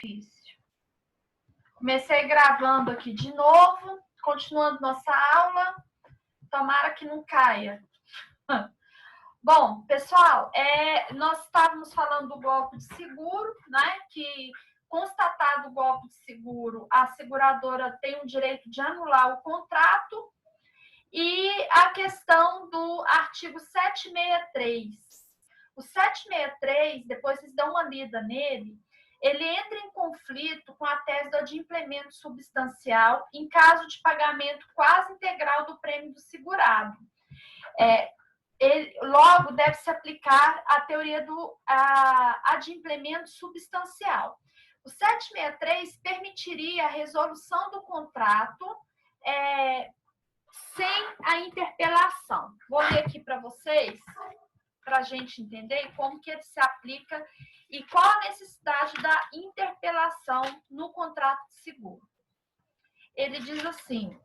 difícil. Comecei gravando aqui de novo, continuando nossa aula. Tomara que não caia. Bom, pessoal, nós estávamos falando do golpe de seguro, né? Que, constatado o golpe de seguro, a seguradora tem o direito de anular o contrato. E a questão do artigo 763. O 763, depois vocês dão uma lida nele, ele entra em conflito com a tese do adimplemento substancial em caso de pagamento quase integral do prêmio do segurado. Logo, deve-se aplicar a teoria do adimplemento substancial. O 763 permitiria a resolução do contrato sem a interpelação. Vou ler aqui para vocês, para a gente entender como que ele se aplica e qual a necessidade da interpelação no contrato de seguro. Ele diz assim: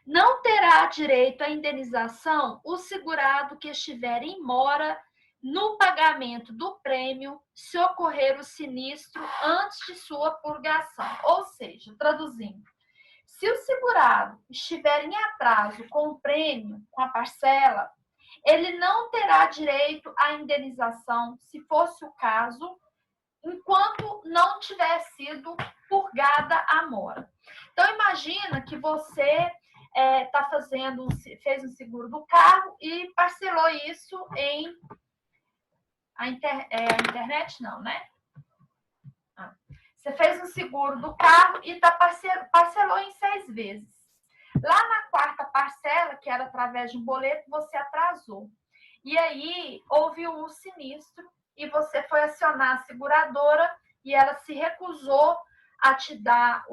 não terá direito à indenização o segurado que estiver em mora no pagamento do prêmio se ocorrer o sinistro antes de sua purgação. Ou seja, traduzindo, se o segurado estiver em atraso com o prêmio, com a parcela, ele não terá direito à indenização, se fosse o caso, enquanto não tiver sido purgada a mora. Então, imagina que você fez um seguro do carro e parcelou isso em... A internet não, né? Você fez um seguro do carro e parcelou em 6 vezes. Lá na 4ª parcela, que era através de um boleto, você atrasou. E aí, houve um sinistro e você foi acionar a seguradora e ela se recusou a te dar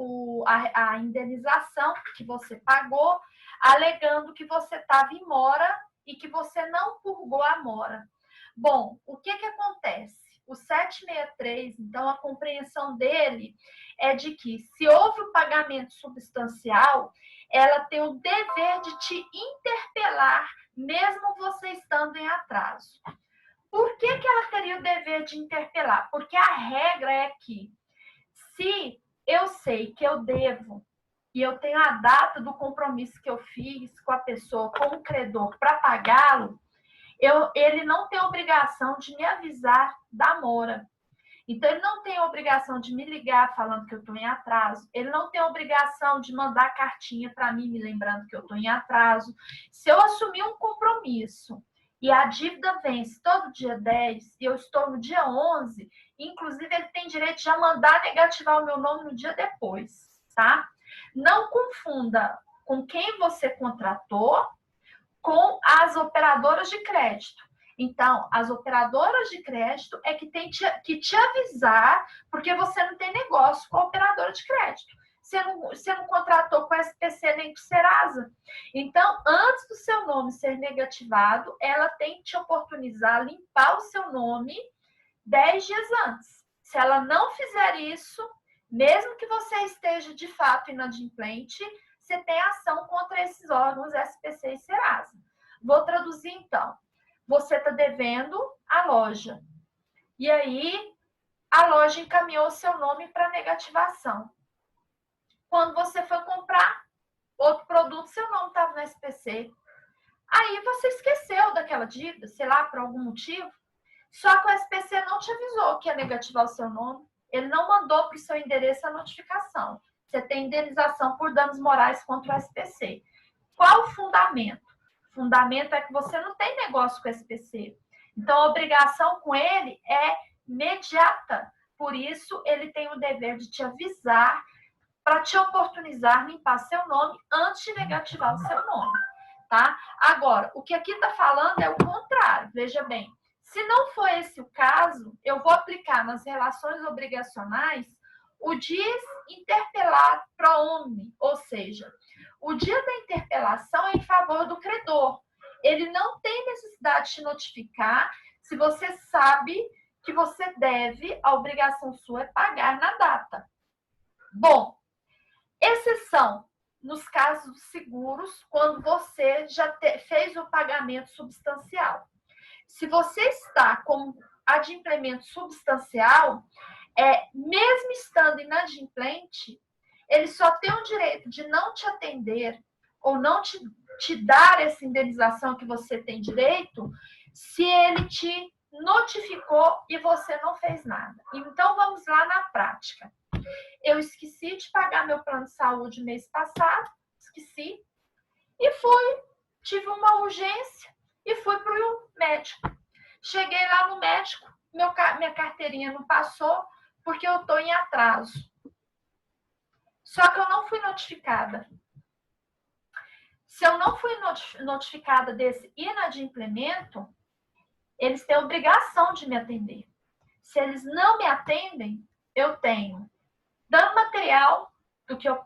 a indenização que você pagou, alegando que você estava em mora e que você não purgou a mora. Bom, o que acontece? O 763, então, a compreensão dele é de que, se houve o pagamento substancial, ela tem o dever de te interpelar, mesmo você estando em atraso. Por que ela teria o dever de interpelar? Porque a regra é que, se eu sei que eu devo, e eu tenho a data do compromisso que eu fiz com a pessoa, com o credor, para pagá-lo, ele não tem obrigação de me avisar da mora. Então, ele não tem obrigação de me ligar falando que eu estou em atraso. Ele não tem obrigação de mandar cartinha para mim me lembrando que eu estou em atraso. Se eu assumir um compromisso e a dívida vence todo dia 10 e eu estou no dia 11, inclusive ele tem direito de já mandar negativar o meu nome no dia depois, tá? Não confunda com quem você contratou com as operadoras de crédito. Então, as operadoras de crédito é que tem que te avisar, porque você não tem negócio com a operadora de crédito. Você não contratou com a SPC nem com o Serasa. Então, antes do seu nome ser negativado, ela tem que te oportunizar, limpar o seu nome 10 dias antes. Se ela não fizer isso, mesmo que você esteja de fato inadimplente, você tem ação contra esses órgãos SPC e Serasa. Vou traduzir, então. Você está devendo a loja. E aí, a loja encaminhou o seu nome para negativação. Quando você foi comprar outro produto, seu nome estava no SPC. Aí você esqueceu daquela dívida, sei lá, por algum motivo. Só que o SPC não te avisou que ia negativar o seu nome. Ele não mandou para o seu endereço a notificação. Você tem indenização por danos morais contra o SPC. Qual o fundamento? O fundamento é que você não tem negócio com o SPC. Então, a obrigação com ele é imediata. Por isso, ele tem o dever de te avisar para te oportunizar limpar seu nome antes de negativar o seu nome. Tá? Agora, o que aqui está falando é o contrário. Veja bem, se não for esse o caso, eu vou aplicar nas relações obrigacionais o dies interpelar pro omni, ou seja, o dia da interpelação é em favor do credor. Ele não tem necessidade de te notificar se você sabe que você deve, a obrigação sua é pagar na data. Bom, exceção nos casos seguros, quando você já fez o pagamento substancial. Se você está com adimplemento substancial, mesmo estando inadimplente, ele só tem o direito de não te atender ou não te dar essa indenização que você tem direito se ele te notificou e você não fez nada. Então, vamos lá na prática. Eu esqueci de pagar meu plano de saúde mês passado, esqueci, e tive uma urgência e fui para o médico. Cheguei lá no médico, minha carteirinha não passou porque eu estou em atraso. Só que eu não fui notificada. Se eu não fui notificada desse inadimplemento, eles têm a obrigação de me atender. Se eles não me atendem, eu tenho dano material do que eu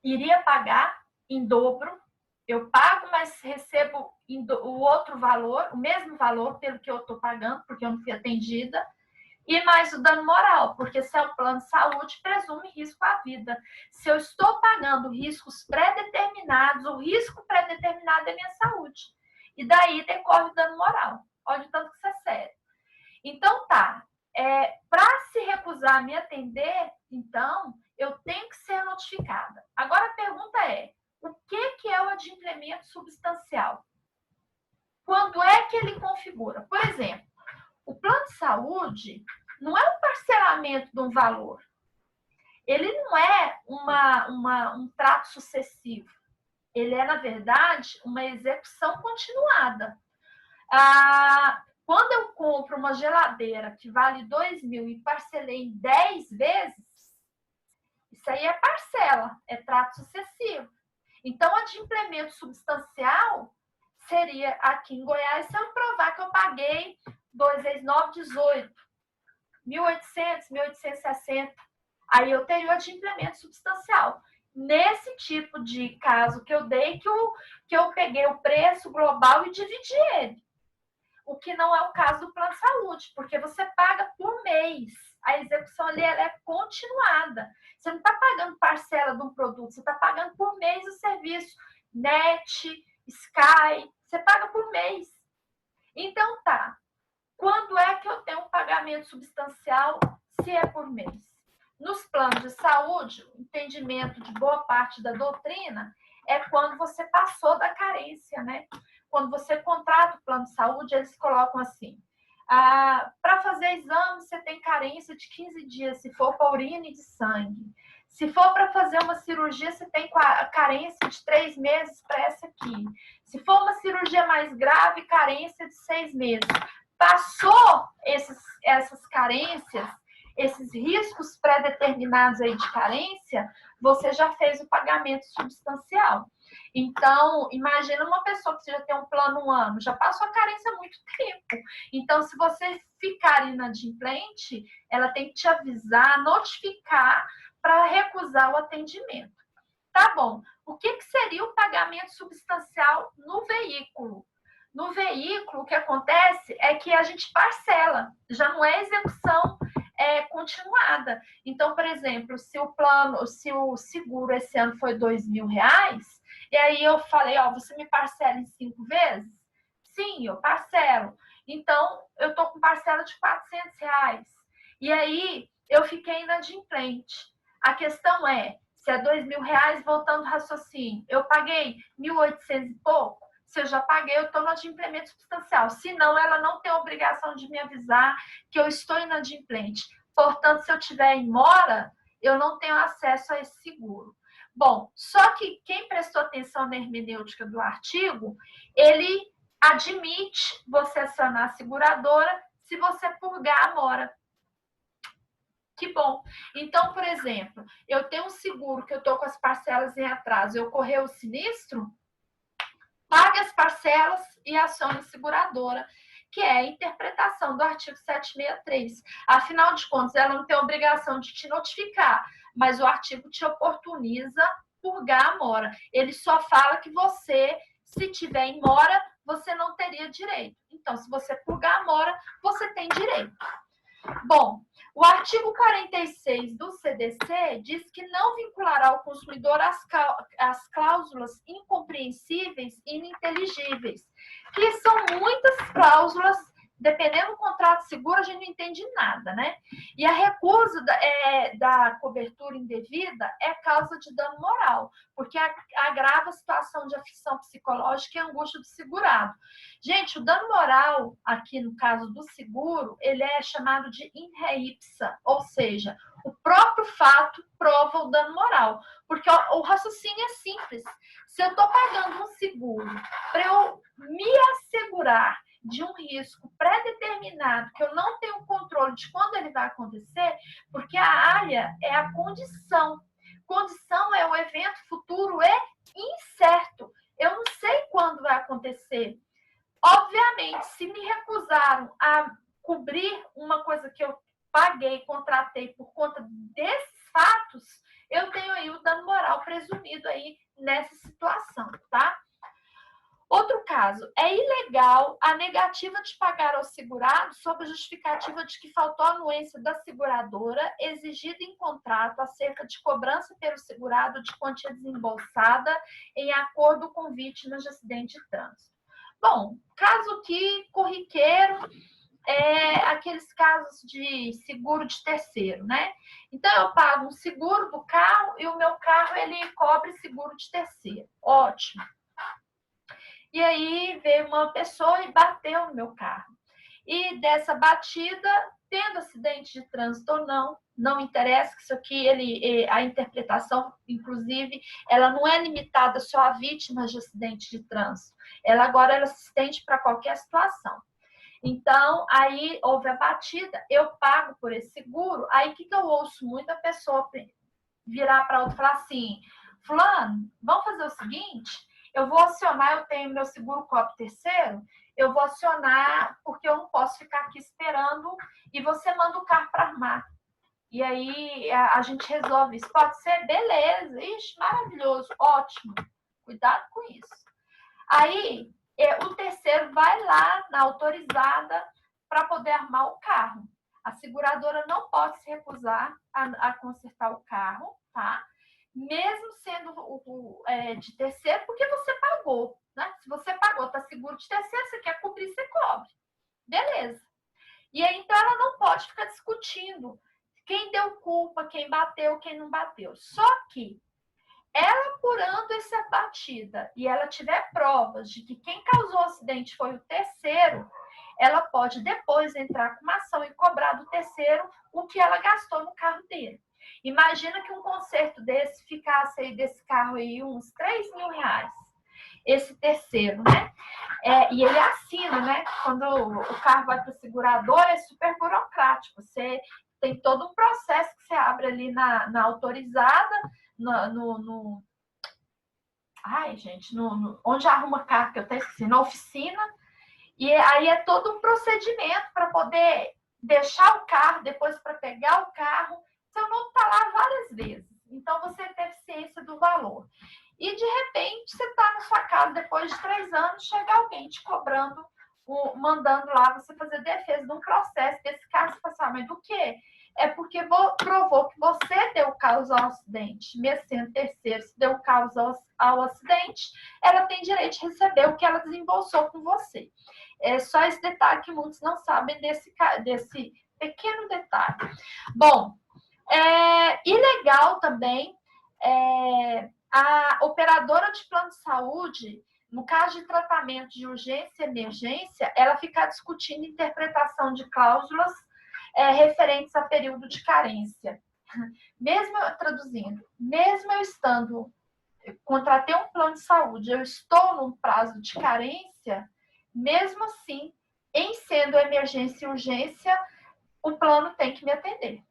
iria pagar em dobro. Eu pago, mas recebo o outro valor, o mesmo valor pelo que eu estou pagando, porque eu não fui atendida. E mais o dano moral, porque se é o plano de saúde, presume risco à vida. Se eu estou pagando riscos pré-determinados, o risco pré-determinado é minha saúde. E daí decorre o dano moral. Olha o tanto que isso é sério. Então, tá. Para se recusar a me atender, então, eu tenho que ser notificada. Agora a pergunta é, o que é o adimplemento substancial? Quando é que ele configura? Por exemplo, o plano de saúde não é um parcelamento de um valor. Ele não é um trato sucessivo. Ele é, na verdade, uma execução continuada. Quando eu compro uma geladeira que vale 2.000 e parcelei em 10 vezes, isso aí é parcela, é trato sucessivo. Então, adimplemento substancial seria, aqui em Goiás, se eu provar que eu paguei 2 vezes 9, 18, 1.800, 1.860, aí eu teria o adimplemento substancial. Nesse tipo de caso que eu dei, que eu peguei o preço global e dividi ele. O que não é o caso do plano de saúde, porque você paga por mês. A execução ali ela é continuada. Você não está pagando parcela de um produto, você está pagando por mês o serviço. NET, Sky, você paga por mês. Então tá. Quando é que eu tenho um pagamento substancial, se é por mês? Nos planos de saúde, o entendimento de boa parte da doutrina é quando você passou da carência, né? Quando você contrata o plano de saúde, eles colocam assim, para fazer exame, você tem carência de 15 dias, se for para urina e de sangue. Se for para fazer uma cirurgia, você tem carência de 3 meses para essa aqui. Se for uma cirurgia mais grave, carência de 6 meses. Passou essas carências, esses riscos pré-determinados aí de carência, você já fez o pagamento substancial. Então, imagina uma pessoa que já tem um plano 1 ano, já passou a carência há muito tempo. Então, se você ficar inadimplente, ela tem que te avisar, notificar para recusar o atendimento. Tá bom. O que seria o pagamento substancial no veículo? No veículo, o que acontece é que a gente parcela, já não é execução continuada. Então, por exemplo, se o seguro esse ano foi R$2.000, e aí eu falei, você me parcela em 5 vezes? Sim, eu parcelo. Então, eu tô com parcela de R$400. E aí, eu fiquei inadimplente. A questão é, se é R$2.000, voltando ao raciocínio, eu paguei 1.800 e pouco, se eu já paguei, eu estou no adimplemento substancial. Se não, ela não tem a obrigação de me avisar que eu estou inadimplente. Portanto, se eu tiver em mora, eu não tenho acesso a esse seguro. Bom, só que quem prestou atenção na hermenêutica do artigo, ele admite você acionar a seguradora se você purgar a mora. Que bom. Então, por exemplo, eu tenho um seguro que eu estou com as parcelas em atraso, eu correr o sinistro, pague as parcelas e acione a seguradora, que é a interpretação do artigo 763. Afinal de contas, ela não tem obrigação de te notificar, mas o artigo te oportuniza purgar a mora. Ele só fala que você, se tiver em mora, você não teria direito. Então, se você purgar a mora, você tem direito. Bom, o artigo 46 do CDC diz que não vinculará o consumidor às cláusulas incompreensíveis e ininteligíveis, que são muitas cláusulas dependendo do contrato seguro, a gente não entende nada, né? E a recusa da cobertura indevida é causa de dano moral, porque agrava a situação de aflição psicológica e angústia do segurado. Gente, o dano moral, aqui no caso do seguro, ele é chamado de in re ipsa, ou seja, o próprio fato prova o dano moral, porque o raciocínio é simples. Se eu estou pagando um seguro para eu me assegurar de um risco pré-determinado, que eu não tenho controle de quando ele vai acontecer, porque a área é a condição. Condição é o evento futuro e incerto. Eu não sei quando vai acontecer. Obviamente, se me recusaram a cobrir uma coisa que eu paguei, contratei por conta desses fatos, eu tenho aí o dano moral presumido aí nessa situação, tá? Outro caso, é ilegal a negativa de pagar ao segurado sob a justificativa de que faltou anuência da seguradora exigida em contrato acerca de cobrança pelo segurado de quantia desembolsada em acordo com vítimas de acidente de trânsito. Bom, caso que corriqueiro é aqueles casos de seguro de terceiro, né? Então, eu pago um seguro do carro e o meu carro, ele cobre seguro de terceiro. Ótimo. E aí veio uma pessoa e bateu no meu carro. E dessa batida, tendo acidente de trânsito ou não, não interessa, que isso aqui, a interpretação, inclusive, ela não é limitada só a vítimas de acidente de trânsito. Ela agora ela se estende para qualquer situação. Então, aí houve a batida, eu pago por esse seguro. Aí, o que eu ouço muito a pessoa virar para outra e falar assim: fulano, vamos fazer o seguinte, eu vou acionar, eu tenho meu seguro COP terceiro, eu vou acionar porque eu não posso ficar aqui esperando e você manda o carro para armar. E aí a gente resolve isso. Pode ser? Beleza. Ixi, maravilhoso, ótimo. Cuidado com isso. Aí o terceiro vai lá na autorizada para poder armar o carro. A seguradora não pode se recusar a consertar o carro, tá? Mesmo sendo de terceiro, porque você pagou, né? Se você pagou, tá seguro de terceiro, você quer cobrir, você cobre. Beleza. E aí, então, ela não pode ficar discutindo quem deu culpa, quem bateu, quem não bateu. Só que ela apurando essa batida e ela tiver provas de que quem causou o acidente foi o terceiro, ela pode depois entrar com uma ação e cobrar do terceiro o que ela gastou no carro dele. Imagina que um conserto desse ficasse aí desse carro aí uns 3 mil reais. Esse terceiro, né? E ele assina, né? Quando o carro vai para o segurador, é super burocrático. Você tem todo um processo que você abre ali na autorizada, onde arruma carro, que eu até esqueci, na oficina. E aí é todo um procedimento para poder deixar o carro, depois para pegar o carro. Seu nome está lá várias vezes. Então, você teve ciência do valor. E, de repente, você está na sua casa, depois de 3 anos, chega alguém te cobrando, mandando lá você fazer defesa de um processo desse caso. Você fala assim, mas do quê? É porque provou que você deu causa ao acidente. Mesmo sendo terceiro, se deu causa ao acidente, ela tem direito de receber o que ela desembolsou com você. É só esse detalhe que muitos não sabem desse pequeno detalhe. Bom, ilegal também a operadora de plano de saúde, no caso de tratamento de urgência e emergência, ela ficar discutindo interpretação de cláusulas referentes a período de carência. Mesmo traduzindo, mesmo eu contratei um plano de saúde, eu estou num prazo de carência, mesmo assim, em sendo emergência e urgência, o plano tem que me atender.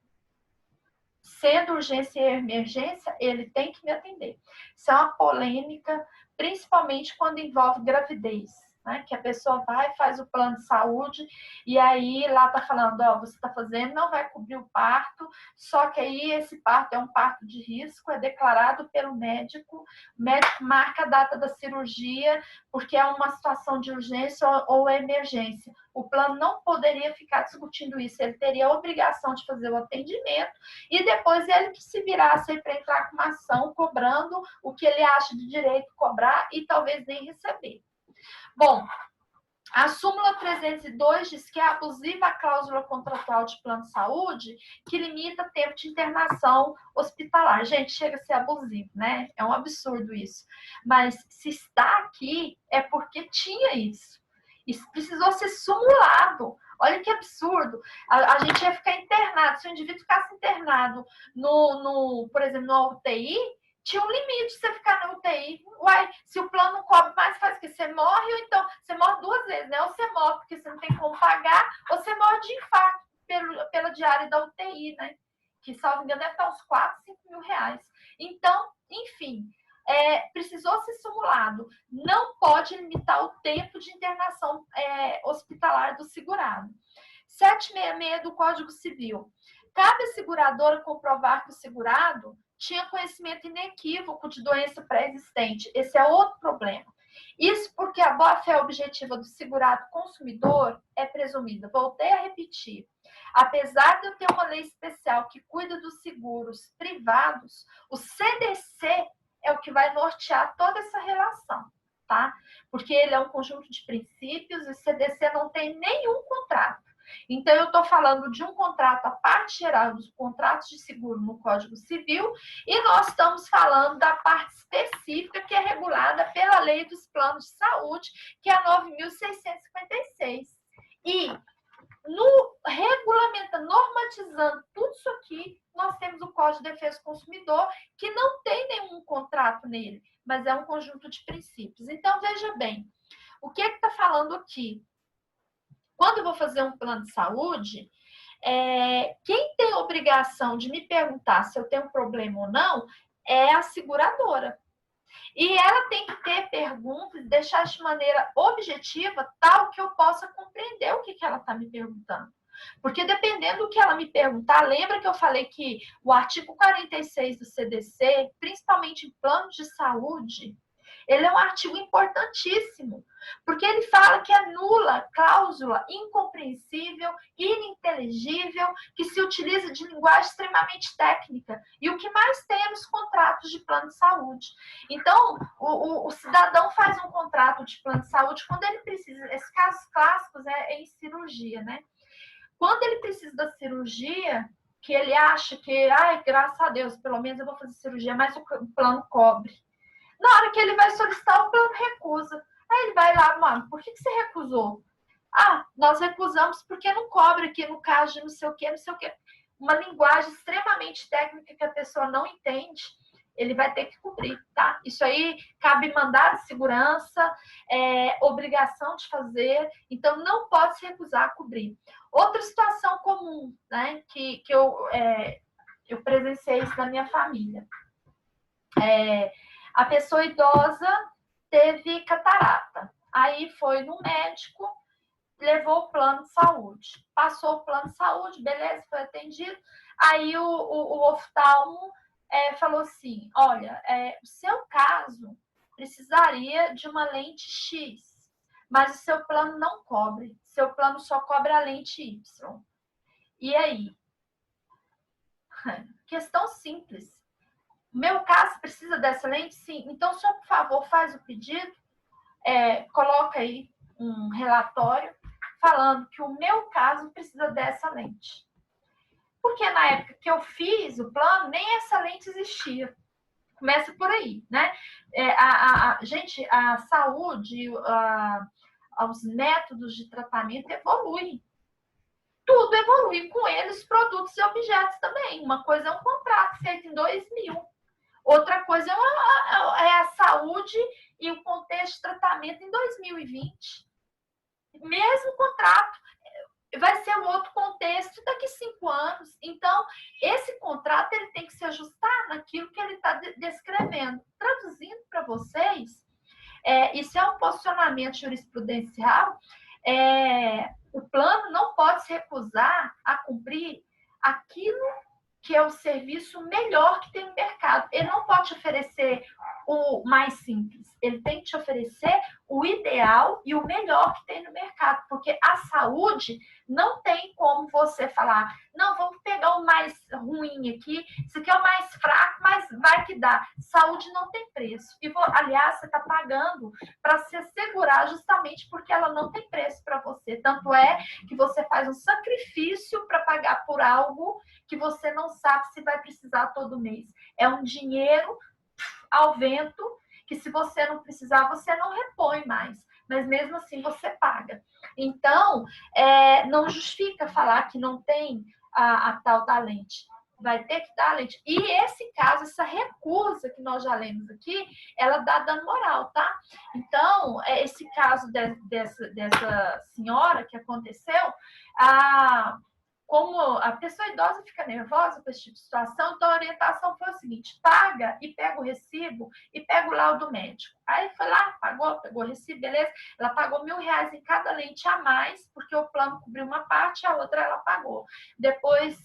Sendo urgência e emergência, ele tem que me atender. Isso é uma polêmica, principalmente quando envolve gravidez, né? Que a pessoa vai, faz o plano de saúde e aí lá tá falando, você está fazendo, não vai cobrir o parto, só que aí esse parto é um parto de risco, é declarado pelo médico, o médico marca a data da cirurgia, porque é uma situação de urgência ou emergência. O plano não poderia ficar discutindo isso, ele teria a obrigação de fazer o atendimento e depois ele que se virasse para entrar com uma ação cobrando o que ele acha de direito cobrar e talvez nem receber. Bom, A súmula 302 diz que é abusiva a cláusula contratual de plano de saúde que limita o tempo de internação hospitalar. Gente, chega a ser abusivo, né? É um absurdo isso. Mas se está aqui, é porque tinha isso. Isso precisou ser simulado. Olha que absurdo. A gente ia ficar internado. Se o indivíduo ficasse internado, por exemplo, no UTI, tinha um limite de você ficar na UTI. Uai, se o plano não cobre mais, faz o que? Você morre, ou então você morre duas vezes, né? Ou você morre porque você não tem como pagar, ou você morre de infarto pela diária da UTI, né? Que, salvo engano, deve estar uns 4, 5 mil reais. Então, enfim, precisou ser simulado. Não pode limitar o tempo de internação hospitalar do segurado. 766 do Código Civil. Cabe à seguradora comprovar que o segurado tinha conhecimento inequívoco de doença pré-existente. Esse é outro problema. Isso porque a boa-fé objetiva do segurado consumidor é presumida. Voltei a repetir. Apesar de eu ter uma lei especial que cuida dos seguros privados, o CDC é o que vai nortear toda essa relação, tá? Porque ele é um conjunto de princípios e o CDC não tem nenhum contrato. Então, eu estou falando de um contrato, a parte geral dos contratos de seguro no Código Civil, e nós estamos falando da parte específica que é regulada pela Lei dos Planos de Saúde, que é a 9.656. E normatizando tudo isso aqui, nós temos o Código de Defesa do Consumidor, que não tem nenhum contrato nele, mas é um conjunto de princípios. Então, veja bem, o que está falando aqui? Quando eu vou fazer um plano de saúde, quem tem a obrigação de me perguntar se eu tenho um problema ou não é a seguradora. E ela tem que ter perguntas, deixar de maneira objetiva, tal que eu possa compreender o que ela está me perguntando. Porque dependendo do que ela me perguntar, lembra que eu falei que o artigo 46 do CDC, principalmente em planos de saúde, ele é um artigo importantíssimo, porque ele fala que anula cláusula incompreensível, ininteligível, que se utiliza de linguagem extremamente técnica. E o que mais tem é nos contratos de plano de saúde. Então, o cidadão faz um contrato de plano de saúde quando ele precisa. Esses casos clássicos é em cirurgia, né? Quando ele precisa da cirurgia, que ele acha que, graças a Deus, pelo menos eu vou fazer cirurgia, mas o plano cobre. Na hora que ele vai solicitar, o plano recusa. Aí ele vai lá, mano, por que você recusou? Nós recusamos porque não cobre aqui no caso de não sei o quê, não sei o quê. Uma linguagem extremamente técnica que a pessoa não entende, ele vai ter que cumprir, tá? Isso aí cabe mandado de segurança, obrigação de fazer, então não pode se recusar a cobrir. Outra situação comum, né, que eu presenciei isso na minha família. A pessoa idosa teve catarata. Aí foi no médico, levou o plano de saúde. Passou o plano de saúde, beleza, foi atendido. Aí o oftalmo falou assim, olha, o seu caso precisaria de uma lente X, mas o seu plano não cobre. Seu plano só cobre a lente Y. E aí? Questão simples. Meu caso precisa dessa lente? Sim. Então, só por favor, faz o pedido, coloca aí um relatório falando que o meu caso precisa dessa lente. Porque na época que eu fiz o plano, nem essa lente existia. Começa por aí, né? Gente, a saúde, os métodos de tratamento evoluem. Tudo evolui com eles, produtos e objetos também. Uma coisa é um contrato feito em 2000. Outra coisa é a saúde e o contexto de tratamento em 2020. Mesmo contrato, vai ser um outro contexto daqui a 5 anos. Então, esse contrato ele tem que se ajustar naquilo que ele está descrevendo. Traduzindo para vocês, isso é um posicionamento jurisprudencial. O plano não pode se recusar a cumprir aquilo que é o serviço melhor que tem no mercado. Ele não pode te oferecer o mais simples. Ele tem que te oferecer o ideal e o melhor que tem no mercado. Porque a saúde não tem como você falar, não, vamos pegar o mais ruim aqui, esse aqui é o mais fraco, mas vai que dá. Saúde não tem preço. E, aliás, você está pagando para se assegurar justamente porque ela não tem preço para você. Tanto é que você faz um sacrifício para pagar por algo que você não sabe se vai precisar todo mês. É um dinheiro ao vento que, se você não precisar, você não repõe mais. Mas mesmo assim você paga. Então, não justifica falar que não tem a tal da lente. Vai ter que dar a lente. E esse caso, essa recusa que nós já lemos aqui, ela dá dano moral, tá? Então, esse caso dessa senhora que aconteceu, como a pessoa idosa fica nervosa com esse tipo de situação, então a orientação foi o seguinte: paga e pega o recibo e pega o laudo médico. Aí foi lá, pegou o recibo, beleza? Ela pagou R$1.000 em cada lente a mais, porque o plano cobriu uma parte, a outra ela pagou. Depois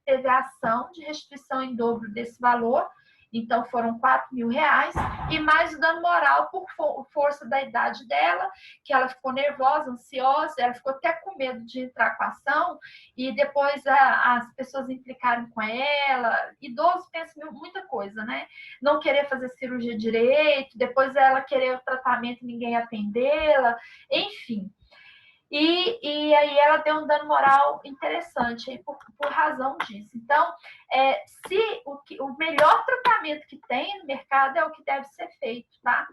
teve a ação de restituição em dobro desse valor, então foram R$4.000, e mais o dano moral por força da idade dela, que ela ficou nervosa, ansiosa, ela ficou até com medo de entrar com a ação, e depois as pessoas implicaram com ela. Idoso pensa muita coisa, né? Não querer fazer cirurgia direito, depois ela querer o tratamento e ninguém atendê-la, enfim. E aí ela deu um dano moral interessante aí por razão disso. Então, se o melhor tratamento que tem no mercado é o que deve ser feito, tá?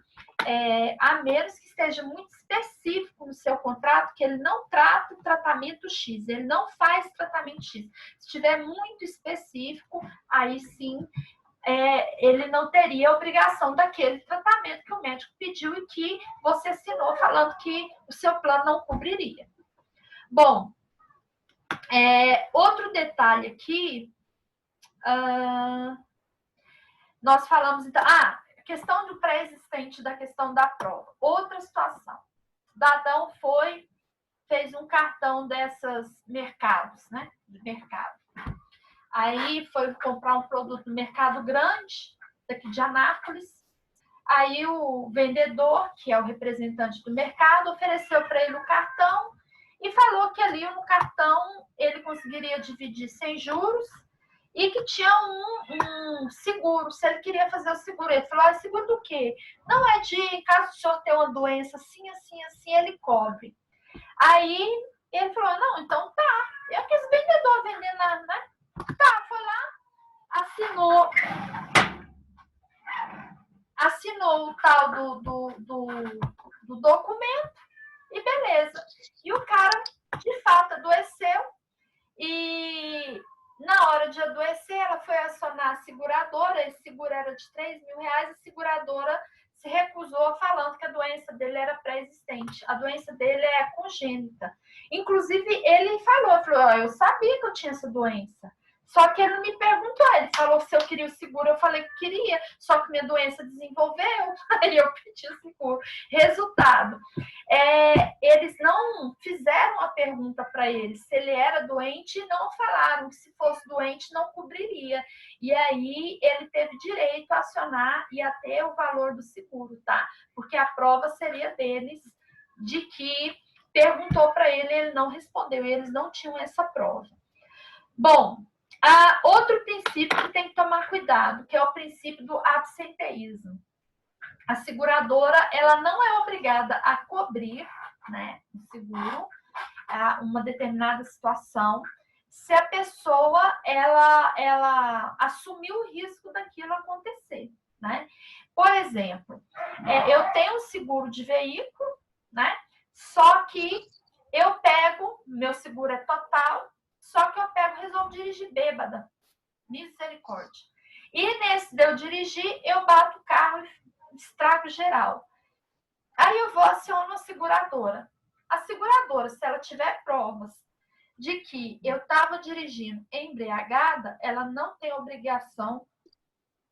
A menos que esteja muito específico no seu contrato, que ele não trata o tratamento X, ele não faz tratamento X. Se estiver muito específico, aí sim ele não teria a obrigação daquele tratamento que o médico pediu e que você assinou falando que o seu plano não cobriria. Bom, outro detalhe aqui, nós falamos então, questão do pré-existente da questão da prova. Outra situação, o cidadão fez um cartão dessas mercados, né, de mercado. Aí foi comprar um produto no mercado grande, daqui de Anápolis. Aí o vendedor, que é o representante do mercado, ofereceu para ele o cartão e falou que ali no cartão ele conseguiria dividir sem juros e que tinha um seguro, se ele queria fazer o seguro. Ele falou: seguro do quê? Não, é de caso o senhor tenha uma doença assim, assim, assim, ele cobre. Aí ele falou: não, então tá. E aqueles vendedores vendendo, né? Tá, foi lá, assinou o tal do documento e beleza. E o cara, de fato, adoeceu e na hora de adoecer, ela foi acionar a seguradora, esse seguro era de R$3.000, a seguradora se recusou falando que a doença dele era pré-existente. A doença dele é congênita. Inclusive, ele falou, eu sabia que eu tinha essa doença. Só que ele não me perguntou, ele falou se eu queria o seguro, eu falei que queria, só que minha doença desenvolveu, aí eu pedi o seguro. Resultado, eles não fizeram a pergunta para ele se ele era doente e não falaram que se fosse doente não cobriria. E aí ele teve direito a acionar e a ter o valor do seguro, tá? Porque a prova seria deles de que perguntou para ele, ele não respondeu, e eles não tinham essa prova. Bom, outro princípio que tem que tomar cuidado, que é o princípio do absenteísmo. A seguradora, ela não é obrigada a cobrir, né, o seguro, uma determinada situação, se a pessoa, ela assumiu o risco daquilo acontecer, né? Por exemplo, eu tenho um seguro de veículo, né? Só que eu pego, meu seguro é total, só que eu resolvo dirigir bêbada. Misericórdia. E nesse de eu dirigir, eu bato o carro e estrago geral. Aí eu vou acionar a seguradora. A seguradora, se ela tiver provas de que eu estava dirigindo embriagada, ela não tem obrigação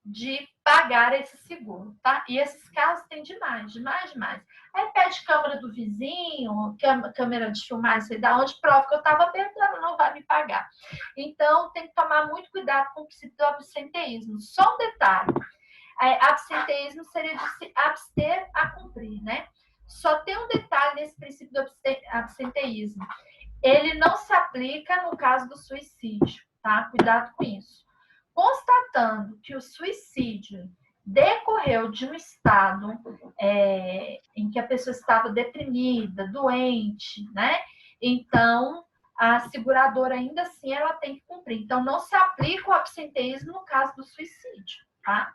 de pagar esse seguro, tá? E esses casos tem demais. Aí pede câmera do vizinho, câmera de filmagem, sei da onde, prova que eu estava bêbada, ela não vai me pagar. Então, tem que tomar muito cuidado com o princípio do absenteísmo. Só um detalhe. Absenteísmo seria de se abster a cumprir, né? Só tem um detalhe nesse princípio do absenteísmo. Ele não se aplica no caso do suicídio, tá? tá? Cuidado com isso. Constatando que o suicídio decorreu de um estado em que a pessoa estava deprimida, doente, né? Então, a seguradora ainda assim ela tem que cumprir. Então, não se aplica o absenteísmo no caso do suicídio, tá?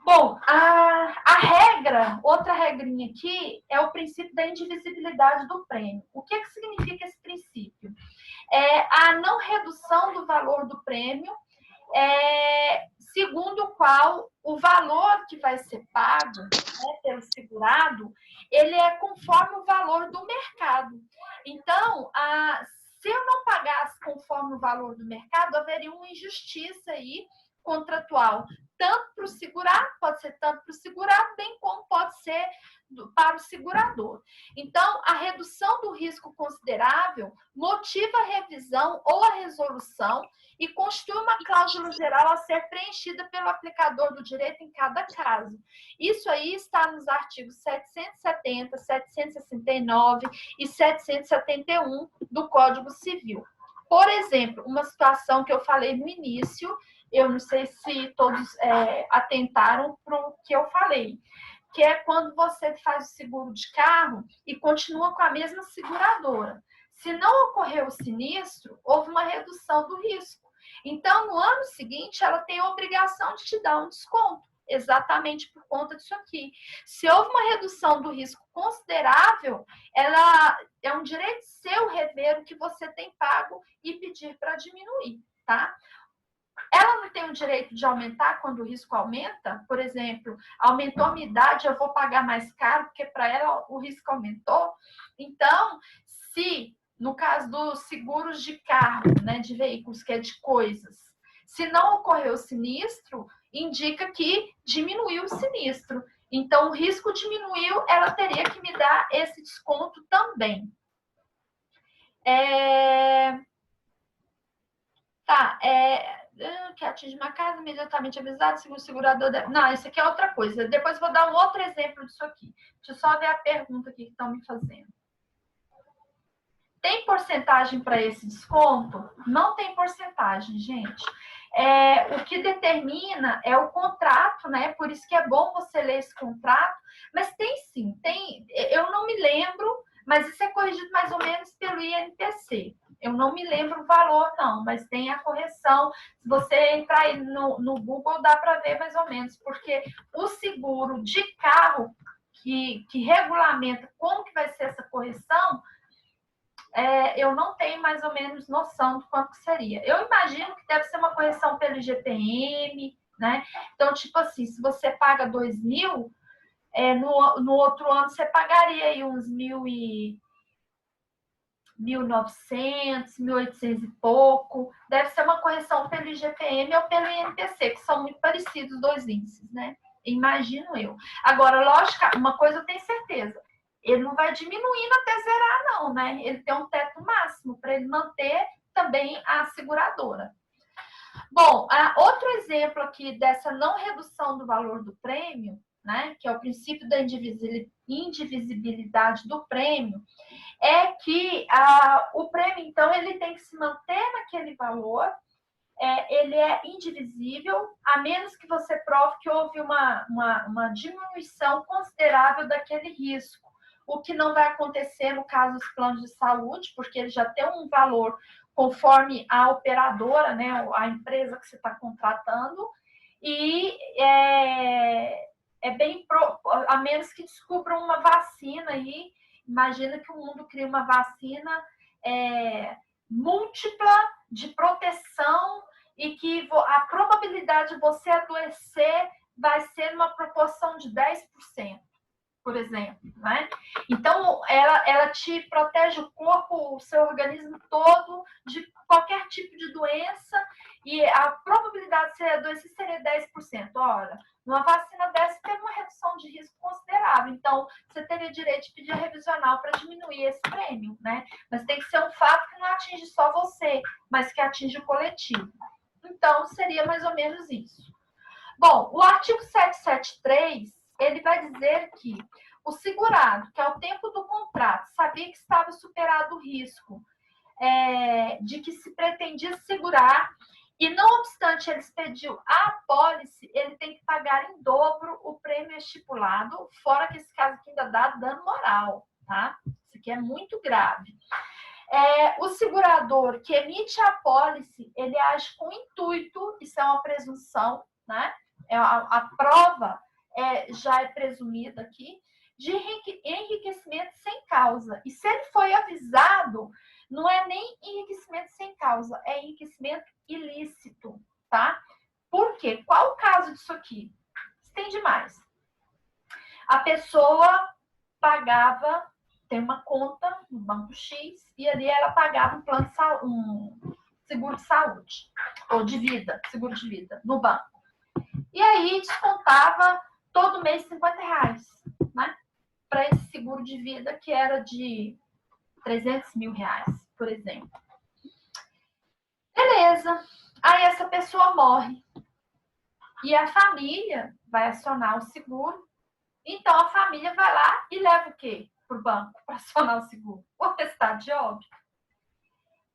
Bom, a regra, outra regrinha aqui, é o princípio da indivisibilidade do prêmio. O que significa esse princípio? É a não redução do valor do prêmio, segundo o qual o valor que vai ser pago, né, pelo segurado, ele é conforme o valor do mercado. Então, se eu não pagasse conforme o valor do mercado, haveria uma injustiça aí contratual, tanto para o segurado, pode ser tanto para o segurado, bem como pode ser para o segurador. Então, a redução do risco considerável motiva a revisão ou a resolução e constitui uma cláusula geral a ser preenchida pelo aplicador do direito em cada caso. Isso aí está nos artigos 770, 769 e 771 do Código Civil. Por exemplo, uma situação que eu falei no início, eu não sei se todos atentaram para o que eu falei, que é quando você faz o seguro de carro e continua com a mesma seguradora. Se não ocorreu o sinistro, houve uma redução do risco. Então, no ano seguinte, ela tem a obrigação de te dar um desconto, exatamente por conta disso aqui. Se houve uma redução do risco considerável, ela é um direito seu rever o que você tem pago e pedir para diminuir, tá? Ela não tem o direito de aumentar quando o risco aumenta? Por exemplo, aumentou a minha idade, eu vou pagar mais caro, porque para ela o risco aumentou. Então, se, no caso dos seguros de carro, né, de veículos, que é de coisas, se não ocorreu sinistro, indica que diminuiu o sinistro. Então, o risco diminuiu, ela teria que me dar esse desconto também. Que atinge uma casa, imediatamente avisado, segundo o segurador... Não, isso aqui é outra coisa. Depois vou dar um outro exemplo disso aqui. Deixa eu só ver a pergunta aqui que estão me fazendo. Tem porcentagem para esse desconto? Não tem porcentagem, gente. O que determina é o contrato, né? Por isso que é bom você ler esse contrato. Mas tem sim, tem. Eu não me lembro, mas isso é corrigido mais ou menos pelo INPC. Eu não me lembro o valor, não, mas tem a correção. Se você entrar aí no Google, dá para ver mais ou menos, porque o seguro de carro que regulamenta como que vai ser essa correção, eu não tenho mais ou menos noção do quanto seria. Eu imagino que deve ser uma correção pelo IGPM, né? Então, tipo assim, se você paga 2.000, no outro ano você pagaria aí uns 1.900, 1.800 e pouco. Deve ser uma correção pelo IGPM ou pelo INPC, que são muito parecidos os dois índices, né? Imagino eu. Agora, lógico, uma coisa eu tenho certeza, ele não vai diminuindo até zerar, não, né? Ele tem um teto máximo para ele manter também a seguradora. Bom, outro exemplo aqui dessa não redução do valor do prêmio, né, que é o princípio da indivisibilidade do prêmio, é que o prêmio, então, ele tem que se manter naquele valor, ele é indivisível, a menos que você prove que houve uma diminuição considerável daquele risco, o que não vai acontecer no caso dos planos de saúde, porque ele já tem um valor conforme a operadora, né, a empresa que você está contratando, e a menos que descubram uma vacina aí. Imagina que o mundo cria uma vacina múltipla de proteção e que a probabilidade de você adoecer vai ser numa proporção de 10%, por exemplo, né? Então, ela te protege o corpo, o seu organismo todo de qualquer tipo de doença, e a probabilidade de você adoecer seria 10%. Ora, numa vacina dessa teve uma redução de risco considerável, então você teria direito de pedir revisional para diminuir esse prêmio, né? Mas tem que ser um fato que não atinge só você, mas que atinge o coletivo. Então, seria mais ou menos isso. Bom, o artigo 773, ele vai dizer que o segurado, que ao tempo do contrato sabia que estava superado o risco de que se pretendia segurar. E, não obstante eles pediu a apólice, ele tem que pagar em dobro o prêmio estipulado, fora que esse caso aqui ainda dá dano moral, tá? Isso aqui é muito grave. O segurador que emite a apólice, ele age com intuito, isso é uma presunção, né? A prova já é presumida aqui, de enriquecimento sem causa. E se ele foi avisado, não é nem enriquecimento sem causa, é enriquecimento ilícito, tá? Por quê? Qual o caso disso aqui? Tem demais. A pessoa pagava, tem uma conta no banco X, e ali ela pagava um plano de saúde, um seguro de saúde, ou de vida, seguro de vida, no banco. E aí descontava todo mês R$50, né? Para esse seguro de vida que era de R$300 mil, por exemplo. Beleza. Aí essa pessoa morre. E a família vai acionar o seguro. Então a família vai lá e leva o quê para o banco para acionar o seguro? O atestado de óbito.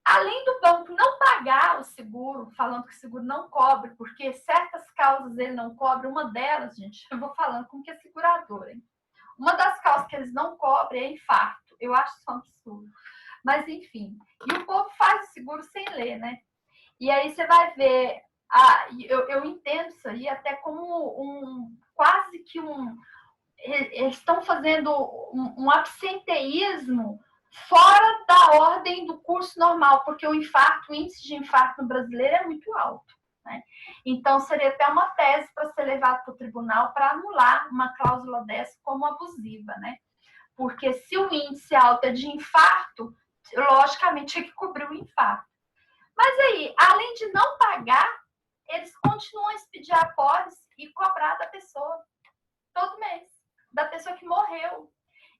Além do banco não pagar o seguro, falando que o seguro não cobre, porque certas causas ele não cobre, uma delas, gente, eu vou falando com que é seguradora, hein? Uma das causas que eles não cobrem é infarto. Eu acho isso um absurdo. Mas, enfim. E o povo faz o seguro sem ler, né? E aí você vai ver... eu entendo isso aí até como quase que eles estão fazendo um absenteísmo fora da ordem do curso normal, porque o índice de infarto no brasileiro é muito alto, né? Então, seria até uma tese para ser levado para o tribunal para anular uma cláusula dessa como abusiva, né? Porque se o índice alto é de infarto, logicamente tinha que cobrir o infarto. Mas aí, além de não pagar, eles continuam a expedir a apólice e cobrar da pessoa todo mês, da pessoa que morreu.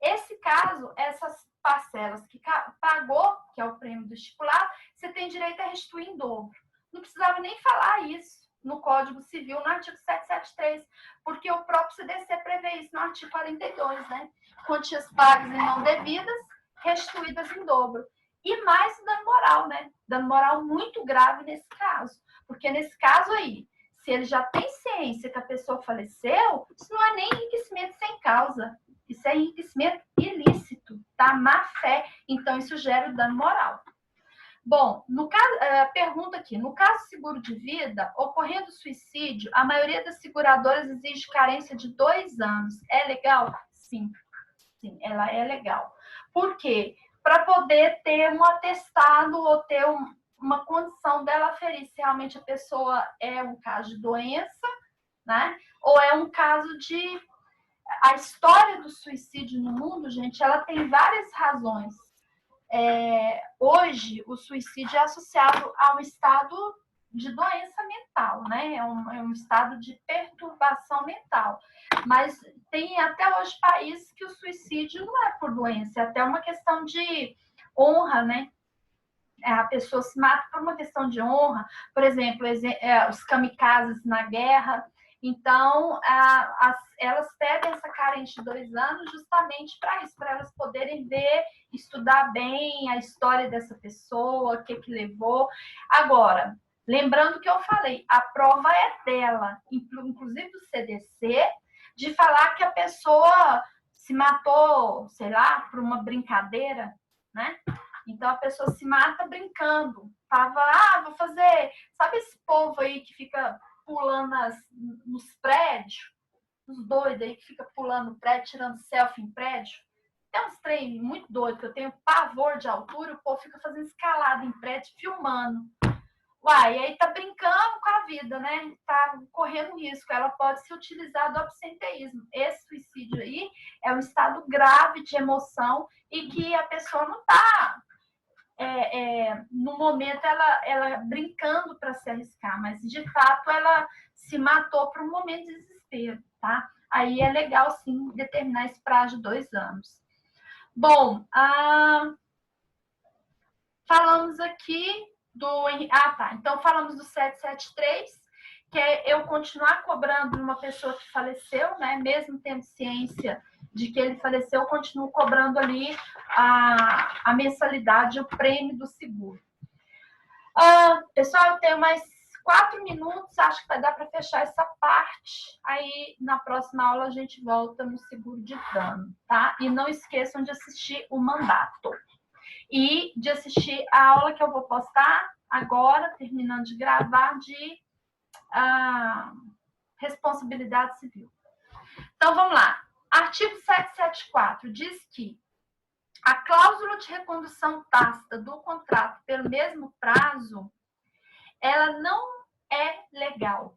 Esse caso, essas parcelas que pagou, que é o prêmio do estipulado, você tem direito a restituir em dobro. Não precisava nem falar isso no Código Civil, no artigo 773, porque o próprio CDC prevê isso no artigo 42, né? Quantias pagas e não devidas, restituídas em dobro. E mais o dano moral, né? Dano moral muito grave nesse caso. Porque nesse caso aí, se ele já tem ciência que a pessoa faleceu, isso não é nem enriquecimento sem causa. Isso é enriquecimento ilícito, tá? Má fé. Então, isso gera o dano moral. Bom, no caso, pergunta aqui, no caso seguro de vida, ocorrendo suicídio, a maioria das seguradoras exige carência de 2 anos. É legal? Sim, ela é legal. Por quê? Para poder ter um atestado ou ter uma condição dela aferir se realmente a pessoa é um caso de doença, né? Ou é um caso de... A história do suicídio no mundo, gente, ela tem várias razões. Hoje, o suicídio é associado a um estado de doença mental, né? É um estado de perturbação mental. Mas tem até hoje países que o suicídio não é por doença, é até uma questão de honra, né? A pessoa se mata por uma questão de honra. Por exemplo, os kamikazes na guerra. Então, elas pedem essa carência de 2 anos justamente para isso, para elas poderem ver, estudar bem a história dessa pessoa, o que levou. Agora, lembrando que eu falei, a prova é dela, inclusive do CDC, de falar que a pessoa se matou, sei lá, por uma brincadeira, né? Então, a pessoa se mata brincando. Fala, vou fazer... Sabe esse povo aí que fica pulando nos prédios? Os doidos aí que fica pulando no prédio, tirando selfie em prédio. Tem uns trem muito doido, que eu tenho pavor de altura, o povo fica fazendo escalada em prédio, filmando. Uai, e aí tá brincando com a vida, né? Tá correndo risco. Ela pode se utilizar do absenteísmo. Esse suicídio aí é um estado grave de emoção e que a pessoa não tá... no momento ela brincando para se arriscar, mas de fato ela se matou por um momento de desespero, tá? Aí é legal sim determinar esse prazo de 2 anos. Bom, falamos aqui do... tá. Então falamos do 773, que é eu continuar cobrando uma pessoa que faleceu, né? Mesmo tendo ciência de que ele faleceu, eu continuo cobrando ali a mensalidade, o prêmio do seguro. Pessoal, eu tenho mais 4 minutos, acho que vai dar para fechar essa parte. Aí, na próxima aula, a gente volta no seguro de dano, tá? E não esqueçam de assistir o mandato. E de assistir a aula que eu vou postar agora, terminando de gravar, de responsabilidade civil. Então, vamos lá. Artigo 774 diz que a cláusula de recondução tácita do contrato pelo mesmo prazo, ela não é legal.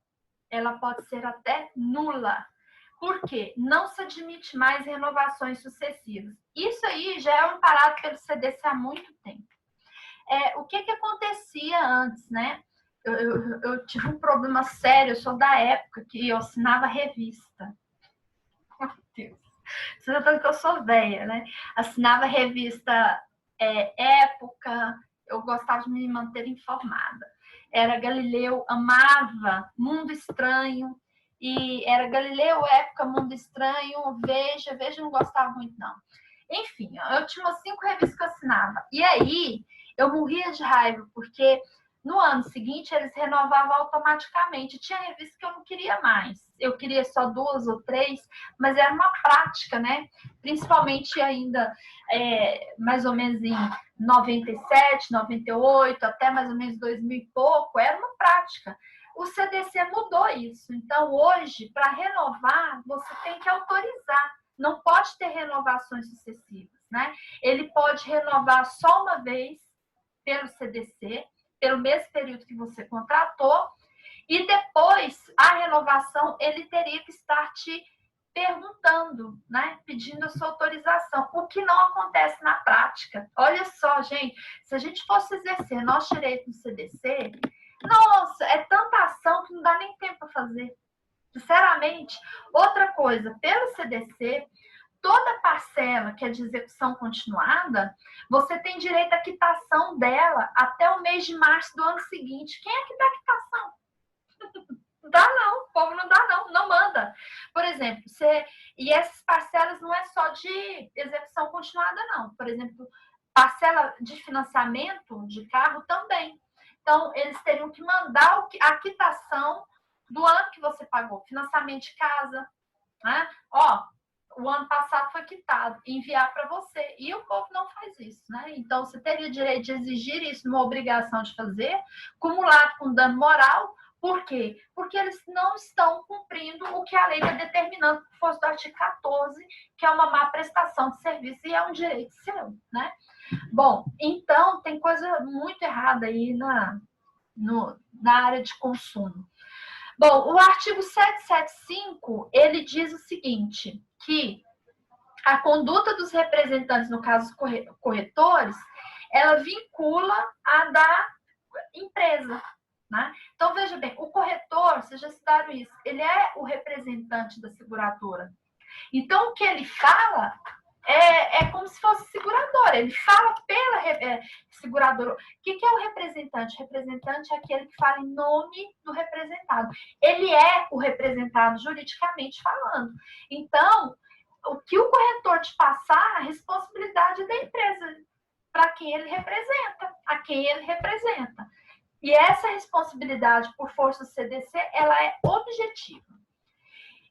Ela pode ser até nula. Por quê? Não se admite mais renovações sucessivas. Isso aí já é amparado pelo CDC há muito tempo. O que acontecia antes, né? Eu tive um problema sério, eu sou da época que eu assinava revista. Meu Deus. Você já tá que eu sou velha, né? Assinava revista Época, eu gostava de me manter informada. Era Galileu, amava Mundo Estranho, e era Galileu, Época, Mundo Estranho, Veja não gostava muito, não. Enfim, eu tinha umas 5 revistas que eu assinava. E aí, eu morria de raiva, porque no ano seguinte eles renovavam automaticamente. Tinha revista que eu não queria mais. Eu queria só 2 ou 3, mas era uma prática, né? Principalmente ainda, mais ou menos em 97, 98, até mais ou menos 2000 e pouco, era uma prática. O CDC mudou isso. Então, hoje, para renovar, você tem que autorizar. Não pode ter renovações sucessivas, né? Ele pode renovar só uma vez pelo CDC, pelo mesmo período que você contratou, e depois a renovação ele teria que estar te perguntando, né? Pedindo a sua autorização, o que não acontece na prática. Olha só, gente, se a gente fosse exercer nosso direito no CDC, nossa, é tanta ação que não dá nem tempo para fazer. Sinceramente, outra coisa, pelo CDC, toda parcela que é de execução continuada, você tem direito à quitação dela até o mês de março do ano seguinte. Quem é que dá quitação? Não dá não, o povo não dá não manda. Por exemplo, e essas parcelas não é só de execução continuada não. Por exemplo, parcela de financiamento de carro também. Então, eles teriam que mandar a quitação do ano que você pagou. Financiamento de casa, né? O ano passado foi quitado, enviar para você. E o povo não faz isso, né? Então, você teria direito de exigir isso, uma obrigação de fazer, acumulado com dano moral. Por quê? Porque eles não estão cumprindo o que a lei está determinando, por força do artigo 14, que é uma má prestação de serviço e é um direito seu, né? Bom, então, tem coisa muito errada aí na área de consumo. Bom, o artigo 775, ele diz o seguinte, que a conduta dos representantes, no caso corretores, ela vincula a da empresa, né? Então, veja bem, o corretor, vocês já citaram isso, ele é o representante da seguradora. Então, o que ele fala é como se fosse seguradora. Ele fala pela seguradora. O que é o representante? O representante é aquele que fala em nome do representado. Ele é o representado juridicamente falando. Então, o que o corretor te passar, a responsabilidade da empresa, para quem ele representa, a quem ele representa. E essa responsabilidade, por força do CDC, ela é objetiva.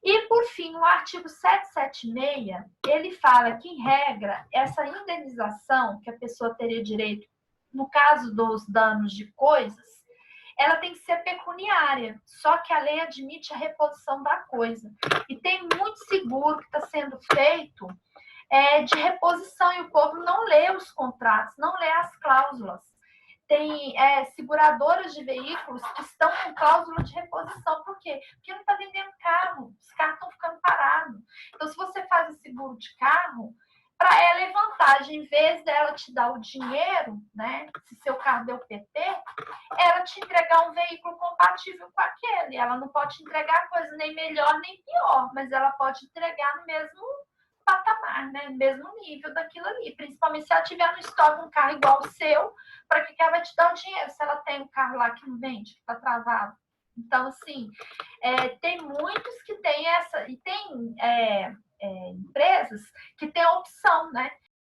E, por fim, o artigo 776, ele fala que, em regra, essa indenização que a pessoa teria direito, no caso dos danos de coisas, ela tem que ser pecuniária, só que a lei admite a reposição da coisa. E tem muito seguro que está sendo feito de reposição, e o povo não lê os contratos, não lê as cláusulas. Tem seguradoras de veículos que estão com cláusula de reposição. Por quê? Porque não está vendendo carro. Os carros estão ficando parados. Então, se você faz o seguro de carro, para ela é vantagem. Em vez dela te dar o dinheiro, né? Se seu carro deu PT, ela te entregar um veículo compatível com aquele. Ela não pode te entregar coisa nem melhor nem pior, mas ela pode entregar no mesmo patamar, né? Mesmo nível daquilo ali. Principalmente se ela tiver no estoque um carro igual ao seu, para que ela vai te dar o dinheiro? Se ela tem um carro lá que não vende, que está travado. Então, assim, tem muitos que têm essa... E tem empresas que têm a opção, né?